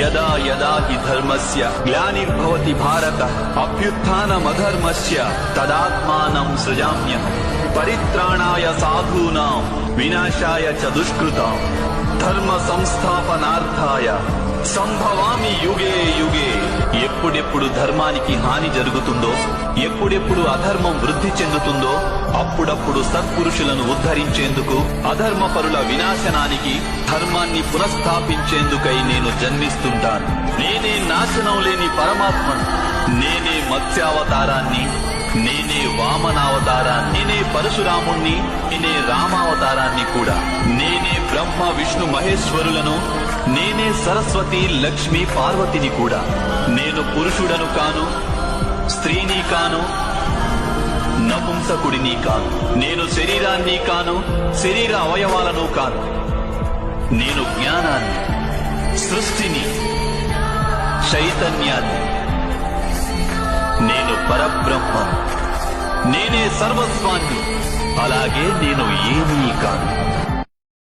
యదా యదా హి ధర్మస్య గ్లానిర్భవతి భారత అభ్యుత్థానమధర్మస్య తదాత్మానం సృజామ్యహం పరిత్రాణాయ సాధూనాం వినాశాయ చ దుష్కృతాం ధర్మ సంస్థాపనార్థాయ సంభవామి యుగే యుగే. ఎప్పుడెప్పుడు ధర్మానికి హాని జరుగుతుందో, ఎప్పుడెప్పుడు అధర్మం వృద్ధి చెందుతుందో అప్పుడప్పుడు సత్పురుషులను ఉద్ధరించేందుకు, అధర్మపరుల వినాశనానికి, ధర్మాన్ని పునఃస్థాపించేందుకై నేను జన్మిస్తుంటాను. నేనే నాశనం లేని పరమాత్మను, నేనే మత్స్యావతారాన్ని, నేనే వామనావతారాన్ని, నేనే పరశురాముణ్ణి, నేనే రామావతారాన్ని కూడా. నేనే బ్రహ్మ విష్ణు మహేశ్వరులను, నేనే సరస్వతి లక్ష్మి పార్వతిని కూడా. నేను పురుషుడను కాను, స్త్రీని కాను, నపుంసకుడిని కాను. నేను శరీరాన్ని కాను, శరీర అవయవాలను కాను. నేను జ్ఞానాన్ని, సృష్టిని, చైతన్యాన్ని. నేను పరబ్రహ్మను, నేనే సర్వస్వాన్ని. అలాగే నేను ఏమీ కాను.